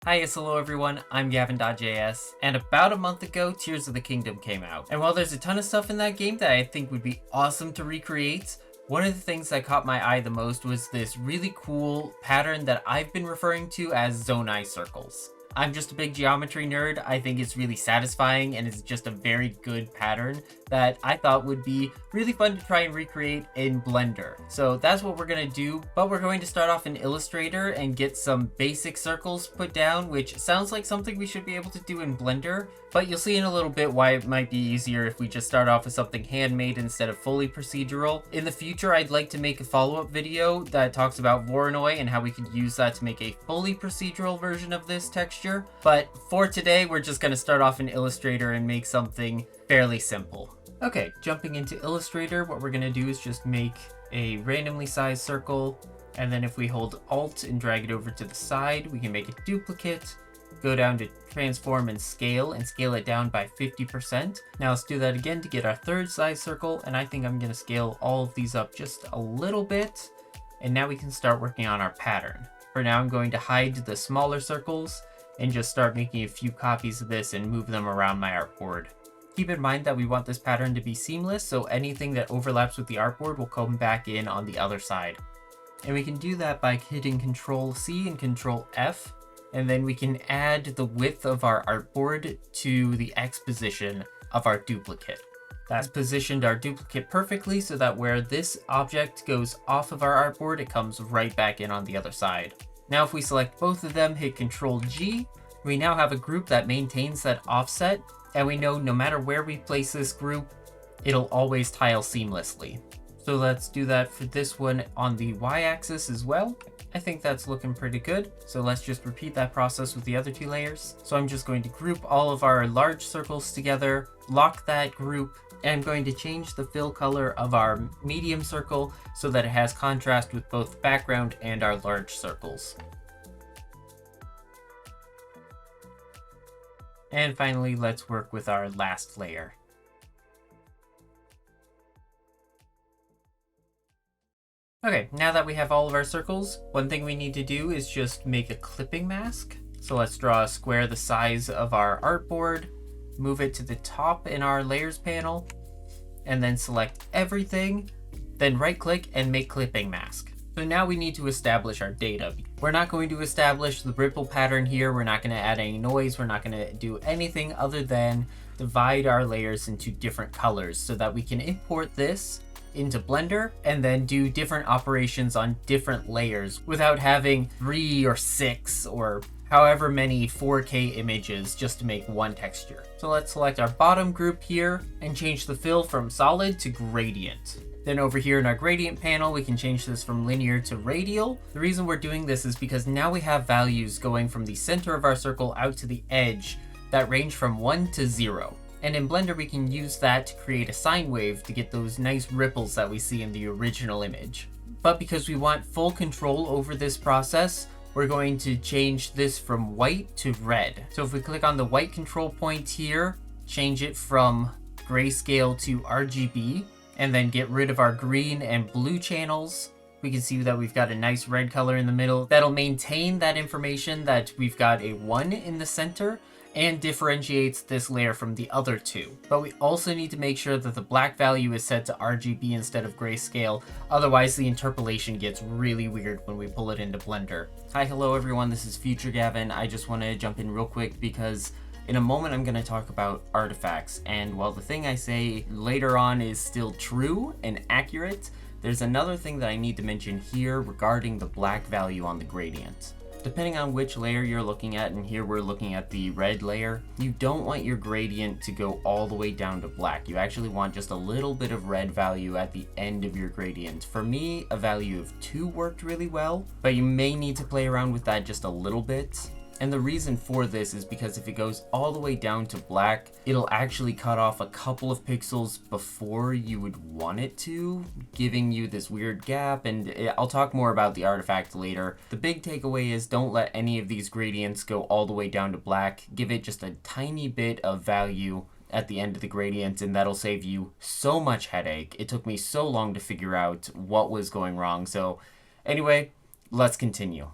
Hi, yes, hello everyone, I'm Gavin.js, and about a month ago, Tears of the Kingdom came out. And while there's a ton of stuff in that game that I think would be awesome to recreate, one of the things that caught my eye the most was this really cool pattern that I've been referring to as zonai circles. I'm just a big geometry nerd. I think it's really satisfying and it's just a very good pattern that I thought would be really fun to try and recreate in Blender. So that's what we're going to do, but we're going to start off in Illustrator and get some basic circles put down, which sounds like something we should be able to do in Blender, but you'll see in a little bit why it might be easier if we just start off with something handmade instead of fully procedural. In the future, I'd like to make a follow-up video that talks about Voronoi and how we could use that to make a fully procedural version of this texture. But for today, we're just going to start off in Illustrator and make something fairly simple. Okay, jumping into Illustrator, what we're going to do is just make a randomly sized circle, and then if we hold Alt and drag it over to the side, we can make a duplicate, go down to transform and scale it down by 50%. Now let's do that again to get our third size circle, and I think I'm going to scale all of these up just a little bit, and now we can start working on our pattern. For now, I'm going to hide the smaller circles and just start making a few copies of this and move them around my artboard. Keep in mind that we want this pattern to be seamless, so anything that overlaps with the artboard will come back in on the other side. And we can do that by hitting Control C and Control F, and then we can add the width of our artboard to the X position of our duplicate. That's positioned our duplicate perfectly so that where this object goes off of our artboard, it comes right back in on the other side. Now if we select both of them, hit Control G, we now have a group that maintains that offset, and we know no matter where we place this group, it'll always tile seamlessly. So let's do that for this one on the y-axis as well. I think that's looking pretty good. So let's just repeat that process with the other two layers. So I'm just going to group all of our large circles together, lock that group, and I'm going to change the fill color of our medium circle so that it has contrast with both the background and our large circles. And finally, let's work with our last layer. Okay, now that we have all of our circles, one thing we need to do is just make a clipping mask. So let's draw a square the size of our artboard, move it to the top in our layers panel, and then select everything, then right click and make clipping mask. So now we need to establish our data. We're not going to establish the ripple pattern here. We're not going to add any noise. We're not going to do anything other than divide our layers into different colors so that we can import this into Blender and then do different operations on different layers without having 3 or 6 or however many 4K images just to make one texture. So let's select our bottom group here and change the fill from solid to gradient. Then over here in our gradient panel, we can change this from linear to radial. The reason we're doing this is because now we have values going from the center of our circle out to the edge that range from 1 to 0. And in Blender, we can use that to create a sine wave to get those nice ripples that we see in the original image. But because we want full control over this process, we're going to change this from white to red. So if we click on the white control point here, change it from grayscale to RGB, and then get rid of our green and blue channels, we can see that we've got a nice red color in the middle that'll maintain that information that we've got a 1 in the center and differentiates this layer from the other two. But we also need to make sure that the black value is set to RGB instead of grayscale, otherwise the interpolation gets really weird when we pull it into Blender. Hi, hello everyone, this is Future Gavin. I just want to jump in real quick because in a moment I'm going to talk about artifacts, and while the thing I say later on is still true and accurate, there's another thing that I need to mention here regarding the black value on the gradient. Depending on which layer you're looking at, and here we're looking at the red layer, you don't want your gradient to go all the way down to black. You actually want just a little bit of red value at the end of your gradient. For me, a value of 2 worked really well, but you may need to play around with that just a little bit. And the reason for this is because if it goes all the way down to black, it'll actually cut off a couple of pixels before you would want it to, giving you this weird gap, and I'll talk more about the artifact later. The big takeaway is don't let any of these gradients go all the way down to black. Give it just a tiny bit of value at the end of the gradient, and that'll save you so much headache. It took me so long to figure out what was going wrong. So anyway, let's continue.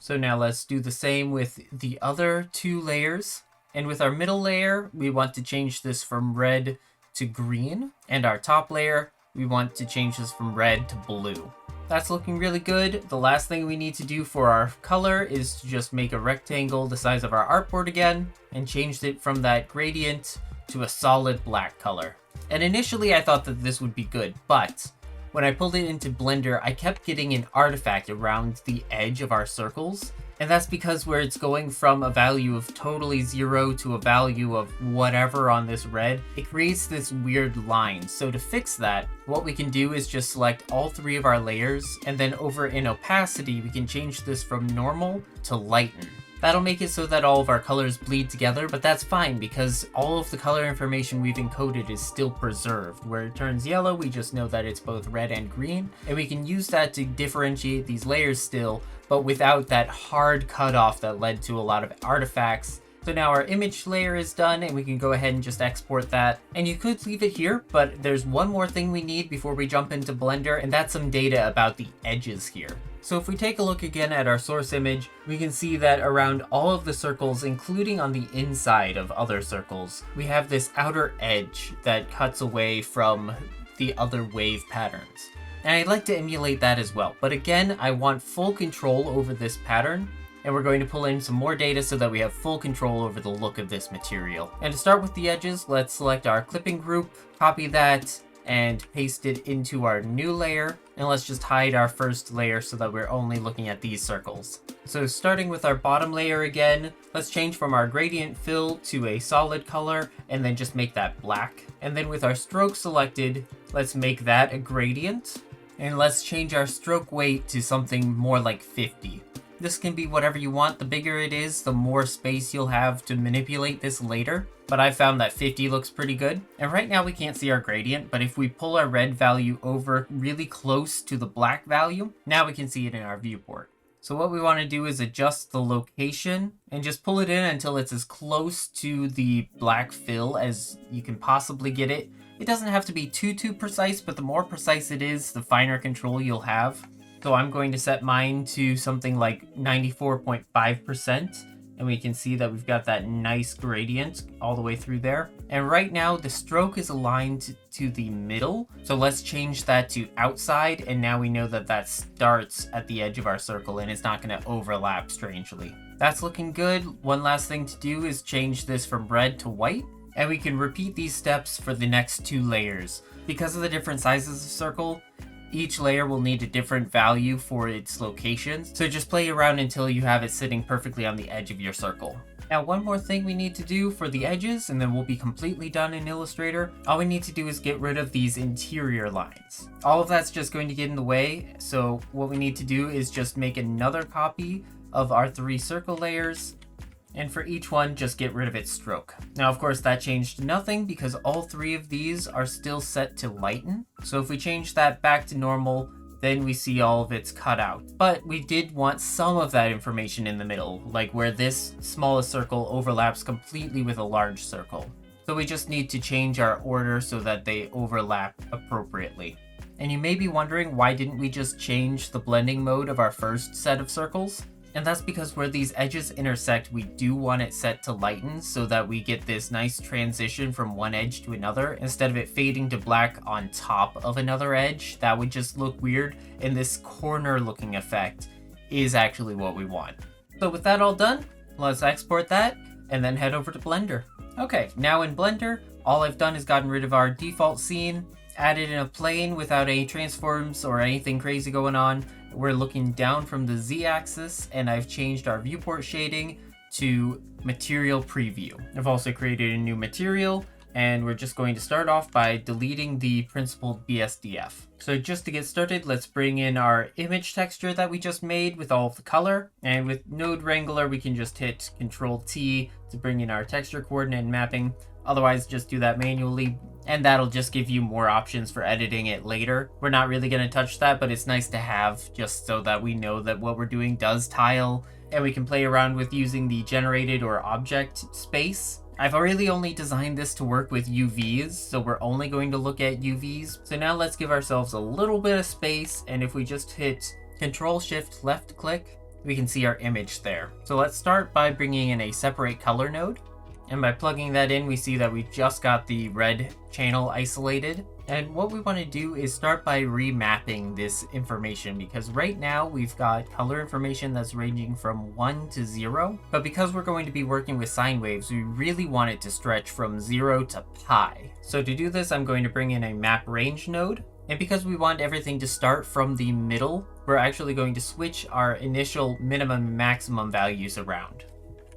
So now let's do the same with the other 2 layers. And with our middle layer, we want to change this from red to green. And our top layer, we want to change this from red to blue. That's looking really good. The last thing we need to do for our color is to just make a rectangle the size of our artboard again and change it from that gradient to a solid black color. And initially I thought that this would be good, but when I pulled it into Blender, I kept getting an artifact around the edge of our circles. And that's because where it's going from a value of totally 0 to a value of whatever on this red, it creates this weird line. So to fix that, what we can do is just select all 3 of our layers, and then over in opacity, we can change this from normal to lighten. That'll make it so that all of our colors bleed together, but that's fine because all of the color information we've encoded is still preserved. Where it turns yellow, we just know that it's both red and green, and we can use that to differentiate these layers still, but without that hard cutoff that led to a lot of artifacts. So now our image layer is done and we can go ahead and just export that. And you could leave it here, but there's one more thing we need before we jump into Blender, and that's some data about the edges here. So if we take a look again at our source image, we can see that around all of the circles, including on the inside of other circles, we have this outer edge that cuts away from the other wave patterns. And I'd like to emulate that as well. But again, I want full control over this pattern, and we're going to pull in some more data so that we have full control over the look of this material. And to start with the edges, let's select our clipping group, copy that, and paste it into our new layer. And let's just hide our first layer so that we're only looking at these circles. So starting with our bottom layer again, let's change from our gradient fill to a solid color and then just make that black. And then with our stroke selected, let's make that a gradient. And let's change our stroke weight to something more like 50. This can be whatever you want. The bigger it is, the more space you'll have to manipulate this later. But I found that 50 looks pretty good. And right now we can't see our gradient, but if we pull our red value over really close to the black value, now we can see it in our viewport. So what we want to do is adjust the location and just pull it in until it's as close to the black fill as you can possibly get it. It doesn't have to be too precise, but the more precise it is, the finer control you'll have. So I'm going to set mine to something like 94.5%. And we can see that we've got that nice gradient all the way through there. And right now the stroke is aligned to the middle. So let's change that to outside. And now we know that that starts at the edge of our circle and it's not going to overlap strangely. That's looking good. One last thing to do is change this from red to white. And we can repeat these steps for the next 2 layers. Because of the different sizes of circle, each layer will need a different value for its locations, so just play around until you have it sitting perfectly on the edge of your circle. Now one more thing we need to do for the edges, and then we'll be completely done in Illustrator. All we need to do is get rid of these interior lines. All of that's just going to get in the way, so what we need to do is just make another copy of our 3 circle layers, and for each one, just get rid of its stroke. Now, of course, that changed nothing because all 3 of these are still set to lighten. So if we change that back to normal, then we see all of its cut out. But we did want some of that information in the middle, like where this smallest circle overlaps completely with a large circle. So we just need to change our order so that they overlap appropriately. And you may be wondering, why didn't we just change the blending mode of our first set of circles? And that's because where these edges intersect, we do want it set to lighten so that we get this nice transition from one edge to another instead of it fading to black on top of another edge. That would just look weird, and this corner looking effect is actually what we want. So with that all done, let's export that and then head over to Blender. Okay, now in Blender, all I've done is gotten rid of our default scene, added in a plane without any transforms or anything crazy going on. We're looking down from the Z-axis, and I've changed our viewport shading to material preview. I've also created a new material, and we're just going to start off by deleting the principled BSDF. So just to get started, let's bring in our image texture that we just made with all of the color. And with Node Wrangler, we can just hit Control-T to bring in our texture coordinate mapping. Otherwise, just do that manually, and that'll just give you more options for editing it later. We're not really going to touch that, but it's nice to have just so that we know that what we're doing does tile, and we can play around with using the generated or object space. I've really only designed this to work with UVs, so we're only going to look at UVs. So now let's give ourselves a little bit of space, and if we just hit Control-Shift left click, we can see our image there. So let's start by bringing in a separate color node. And by plugging that in, we see that we just got the red channel isolated. And what we want to do is start by remapping this information, because right now we've got color information that's ranging from 1 to 0. But because we're going to be working with sine waves, we really want it to stretch from 0 to pi. So to do this, I'm going to bring in a map range node. And because we want everything to start from the middle, we're actually going to switch our initial minimum and maximum values around.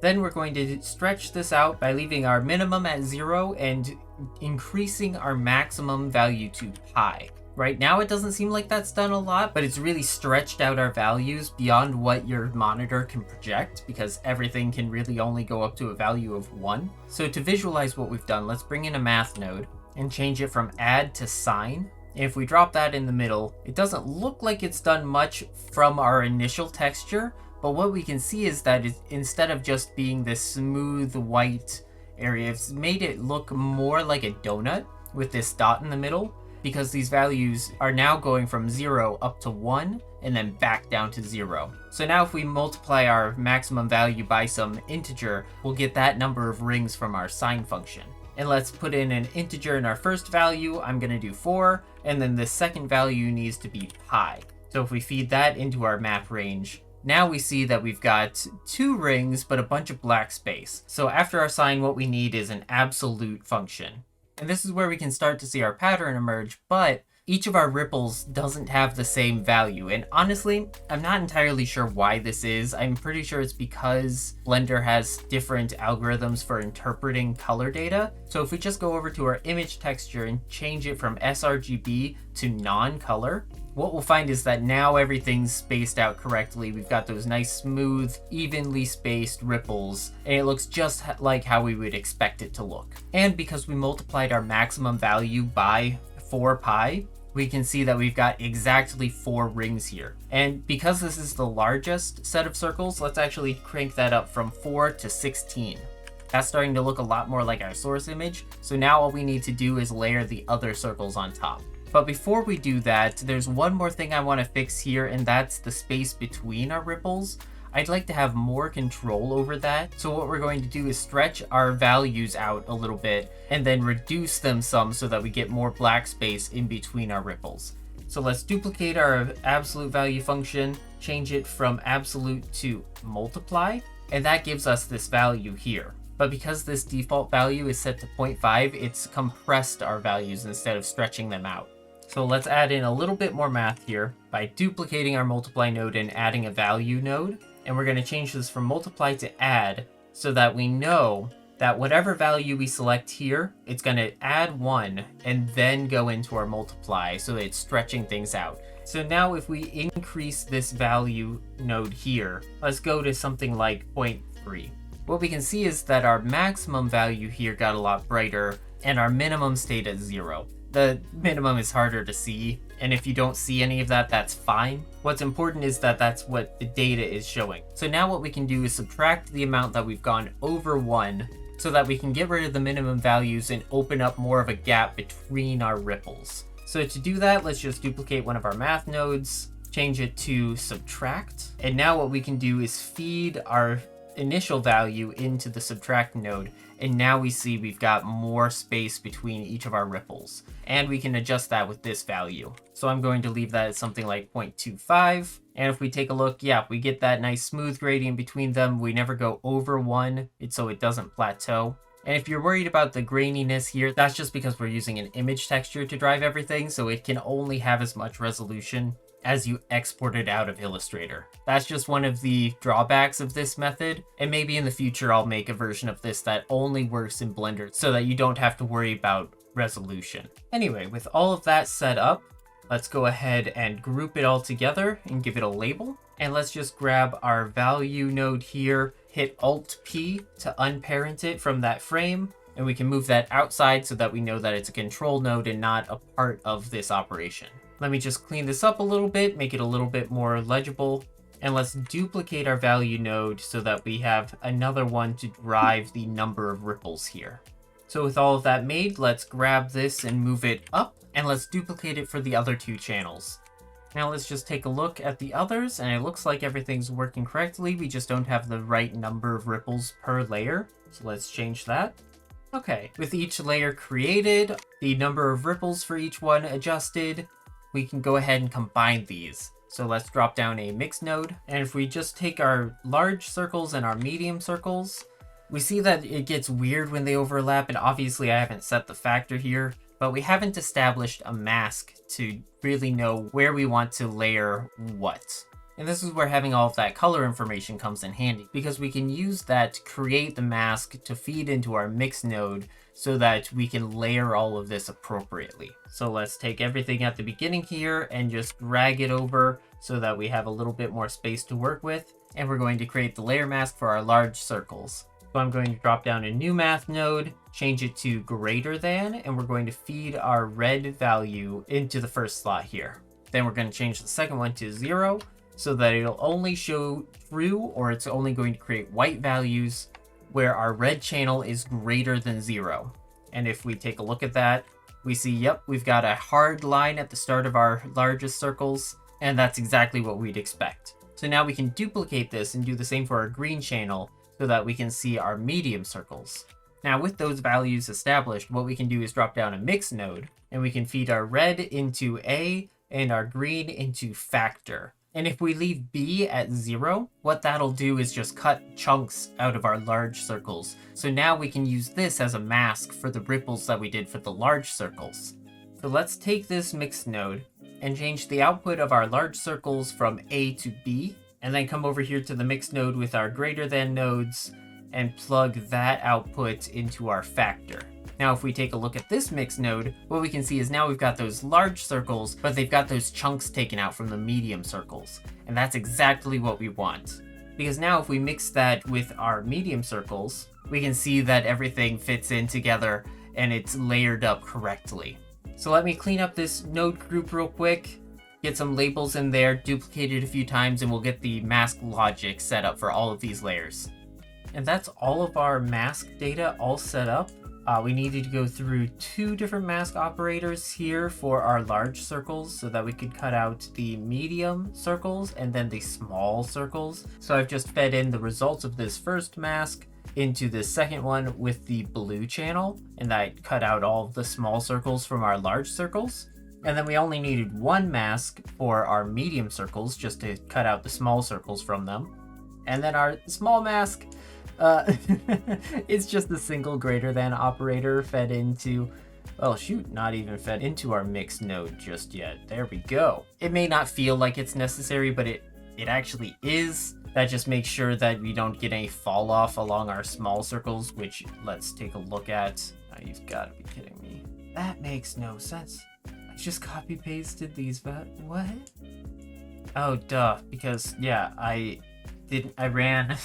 Then we're going to stretch this out by leaving our minimum at 0 and increasing our maximum value to pi. Right now it doesn't seem like that's done a lot, but it's really stretched out our values beyond what your monitor can project, because everything can really only go up to a value of 1. So to visualize what we've done, let's bring in a math node and change it from add to sine. And if we drop that in the middle, it doesn't look like it's done much from our initial texture, but what we can see is that instead of just being this smooth white area, it's made it look more like a donut with this dot in the middle, because these values are now going from 0 up to 1 and then back down to 0. So now if we multiply our maximum value by some integer, we'll get that number of rings from our sine function. And let's put in an integer in our first value. I'm going to do 4, and then the second value needs to be pi. So if we feed that into our map range, now we see that we've got 2 rings, but a bunch of black space. So after our sine, what we need is an absolute function. And this is where we can start to see our pattern emerge, but each of our ripples doesn't have the same value. And honestly, I'm not entirely sure why this is. I'm pretty sure it's because Blender has different algorithms for interpreting color data. So if we just go over to our image texture and change it from sRGB to non-color, what we'll find is that now everything's spaced out correctly. We've got those nice, smooth, evenly spaced ripples, and it looks just like how we would expect it to look. And because we multiplied our maximum value by 4 pi, we can see that we've got exactly 4 rings here. And because this is the largest set of circles, let's actually crank that up from 4 to 16. That's starting to look a lot more like our source image. So now all we need to do is layer the other circles on top. But before we do that, there's one more thing I want to fix here, and that's the space between our ripples. I'd like to have more control over that. So what we're going to do is stretch our values out a little bit and then reduce them some so that we get more black space in between our ripples. So let's duplicate our absolute value function, change it from absolute to multiply, and that gives us this value here. But because this default value is set to 0.5, it's compressed our values instead of stretching them out. So let's add in a little bit more math here by duplicating our multiply node and adding a value node. And we're going to change this from multiply to add so that we know that whatever value we select here, it's going to add 1 and then go into our multiply, so it's stretching things out. So now if we increase this value node here, let's go to something like 0.3. What we can see is that our maximum value here got a lot brighter and our minimum stayed at 0. The minimum is harder to see, and if you don't see any of that, that's fine. What's important is that that's what the data is showing. So now what we can do is subtract the amount that we've gone over 1 so that we can get rid of the minimum values and open up more of a gap between our ripples. So to do that, let's just duplicate one of our math nodes, change it to subtract, and now what we can do is feed our initial value into the subtract node, and now we see we've got more space between each of our ripples, and we can adjust that with this value. So I'm going to leave that at something like 0.25, and if we take a look, yeah, we get that nice smooth gradient between them. We never go over 1, so it doesn't plateau. And if you're worried about the graininess here, that's just because we're using an image texture to drive everything, so it can only have as much resolution as you export it out of Illustrator. That's just one of the drawbacks of this method, and maybe in the future I'll make a version of this that only works in Blender so that you don't have to worry about resolution. Anyway, with all of that set up, let's go ahead and group it all together and give it a label. And let's just grab our value node here, hit Alt-P to unparent it from that frame, and we can move that outside so that we know that it's a control node and not a part of this operation. Let me just clean this up a little bit, make it a little bit more legible, and let's duplicate our value node so that we have another one to drive the number of ripples here. So with all of that made, let's grab this and move it up, and let's duplicate it for the other 2 channels. Now let's just take a look at the others, and it looks like everything's working correctly. We just don't have the right number of ripples per layer. So let's change that. Okay, with each layer created, the number of ripples for each one adjusted, we can go ahead and combine these. So let's drop down a mix node. And if we just take our large circles and our medium circles, we see that it gets weird when they overlap. And obviously I haven't set the factor here, but we haven't established a mask to really know where we want to layer what. And this is where having all of that color information comes in handy, because we can use that to create the mask to feed into our mix node so that we can layer all of this appropriately. So let's take everything at the beginning here and just drag it over so that we have a little bit more space to work with. And we're going to create the layer mask for our large circles. So I'm going to drop down a new math node, change it to greater than, and we're going to feed our red value into the first slot here. Then we're going to change the second one to 0 so that it'll only show true, or it's only going to create white values where our red channel is greater than 0. And if we take a look at that, we see, yep, we've got a hard line at the start of our largest circles, and that's exactly what we'd expect. So now we can duplicate this and do the same for our green channel, so that we can see our medium circles. Now with those values established, what we can do is drop down a mix node, and we can feed our red into A and our green into factor. And if we leave B at 0, what that'll do is just cut chunks out of our large circles. So now we can use this as a mask for the ripples that we did for the large circles. So let's take this mix node and change the output of our large circles from A to B, and then come over here to the mix node with our greater than nodes and plug that output into our factor. Now if we take a look at this mix node, what we can see is now we've got those large circles, but they've got those chunks taken out from the medium circles. And that's exactly what we want. Because now if we mix that with our medium circles, we can see that everything fits in together and it's layered up correctly. So let me clean up this node group real quick. Get some labels in there, duplicate it a few times, and we'll get the mask logic set up for all of these layers. And that's all of our mask data all set up. We needed to go through 2 different mask operators here for our large circles so that we could cut out the medium circles and then the small circles. So I've just fed in the results of this first mask into the second one with the blue channel, and that cut out all of the small circles from our large circles. And then we only needed 1 mask for our medium circles just to cut out the small circles from them. And then our small mask, it's just a single greater than operator fed into, well shoot, not even fed into our mix node just yet. There we go. It may not feel like it's necessary, but it actually is. That just makes sure that we don't get any fall off along our small circles, which let's take a look at. Oh, you've got to be kidding me. That makes no sense. Just copy pasted these, but what? Oh, duh, because yeah, I ran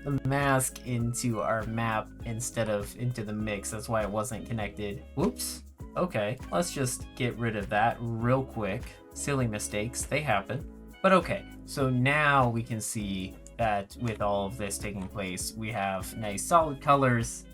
the mask into our map instead of into the mix. That's why it wasn't connected. Whoops. Okay, let's just get rid of that real quick. Silly mistakes, they happen. But okay, so now we can see that with all of this taking place, we have nice solid colors.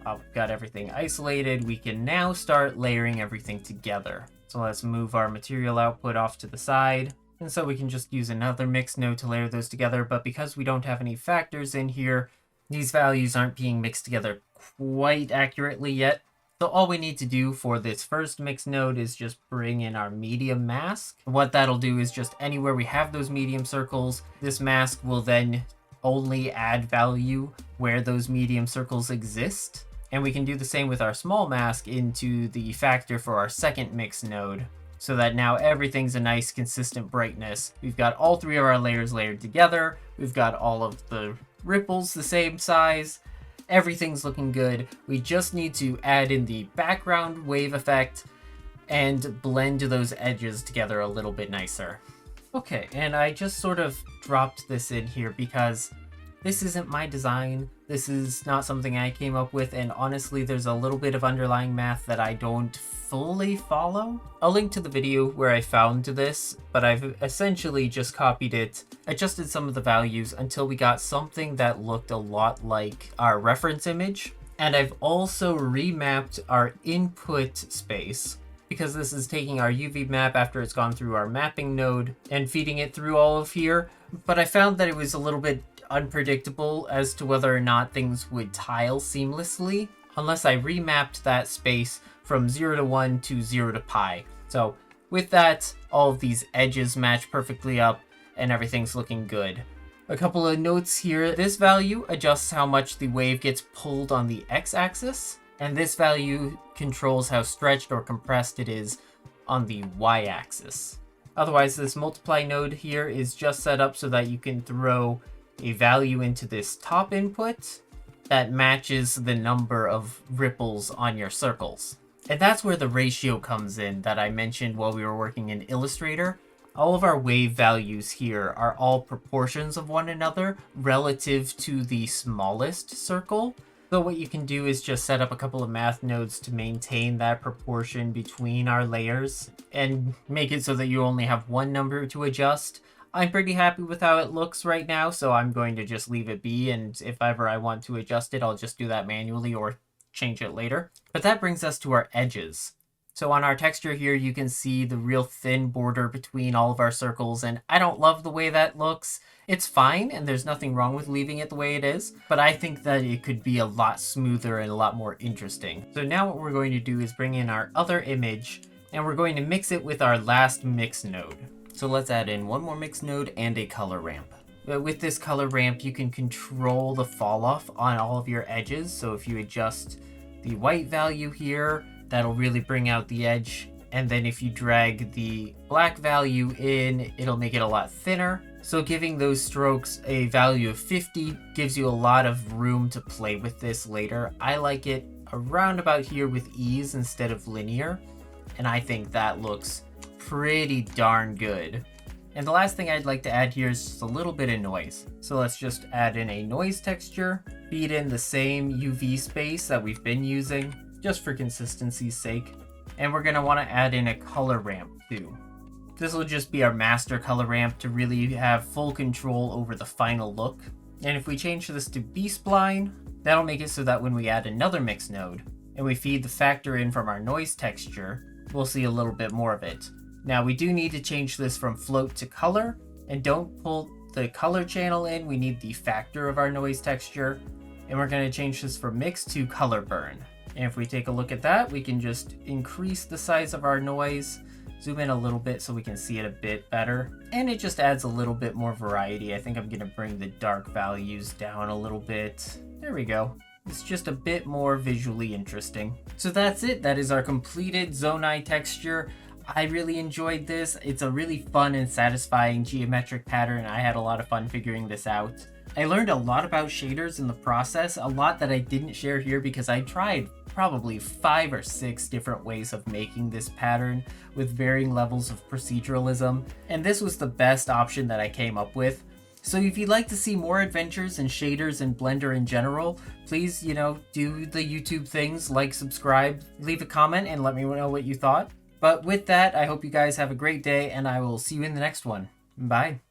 We've got everything isolated. We can now start layering everything together. So let's move our material output off to the side. And so we can just use another mix node to layer those together. But because we don't have any factors in here, these values aren't being mixed together quite accurately yet. So all we need to do for this first mix node is just bring in our medium mask. What that'll do is just anywhere we have those medium circles, this mask will then only add value where those medium circles exist. And we can do the same with our small mask into the factor for our second mix node, so that now everything's a nice consistent brightness. We've got all 3 of our layers layered together. We've got all of the ripples the same size. Everything's looking good. We just need to add in the background wave effect and blend those edges together a little bit nicer. Okay, and I just sort of dropped this in here because this isn't my design. This is not something I came up with, and honestly, there's a little bit of underlying math that I don't fully follow. I'll link to the video where I found this, but I've essentially just copied it, adjusted some of the values until we got something that looked a lot like our reference image. And I've also remapped our input space because this is taking our UV map after it's gone through our mapping node and feeding it through all of here. But I found that it was a little bit unpredictable as to whether or not things would tile seamlessly unless I remapped that space from 0 to 1 to 0 to pi. So with that, all of these edges match perfectly up and everything's looking good. A couple of notes here. This value adjusts how much the wave gets pulled on the x-axis, and this value controls how stretched or compressed it is on the y-axis. Otherwise, this multiply node here is just set up so that you can throw a value into this top input that matches the number of ripples on your circles. And that's where the ratio comes in that I mentioned while we were working in Illustrator. All of our wave values here are all proportions of one another relative to the smallest circle. So what you can do is just set up a couple of math nodes to maintain that proportion between our layers and make it so that you only have one number to adjust. I'm pretty happy with how it looks right now, so I'm going to just leave it be, and if ever I want to adjust it, I'll just do that manually or change it later. But that brings us to our edges. So on our texture here, you can see the real thin border between all of our circles, and I don't love the way that looks. It's fine, and there's nothing wrong with leaving it the way it is, but I think that it could be a lot smoother and a lot more interesting. So now what we're going to do is bring in our other image, and we're going to mix it with our last mix node. So let's add in one more mix node and a color ramp. But with this color ramp, you can control the fall off on all of your edges. So if you adjust the white value here, that'll really bring out the edge. And then if you drag the black value in, it'll make it a lot thinner. So giving those strokes a value of 50 gives you a lot of room to play with this later. I like it around about here with ease instead of linear. And I think that looks pretty darn good. And the last thing I'd like to add here is just a little bit of noise. So let's just add in a noise texture, feed in the same UV space that we've been using, just for consistency's sake. And we're going to want to add in a color ramp too. This will just be our master color ramp to really have full control over the final look. And if we change this to B-spline, that'll make it so that when we add another mix node and we feed the factor in from our noise texture, we'll see a little bit more of it. Now we do need to change this from float to color, and don't pull the color channel in, we need the factor of our noise texture, and we're going to change this from mix to color burn. And if we take a look at that, we can just increase the size of our noise, zoom in a little bit so we can see it a bit better, and it just adds a little bit more variety. I think I'm going to bring the dark values down a little bit. There we go. It's just a bit more visually interesting. So that's it. That is our completed Zonai texture. I really enjoyed this. It's a really fun and satisfying geometric pattern. I had a lot of fun figuring this out. I learned a lot about shaders in the process, a lot that I didn't share here because I tried probably 5 or 6 different ways of making this pattern with varying levels of proceduralism, and this was the best option that I came up with. So if you'd like to see more adventures in shaders and Blender in general, please, do the YouTube things, like, subscribe, leave a comment, and let me know what you thought. But with that, I hope you guys have a great day, and I will see you in the next one. Bye.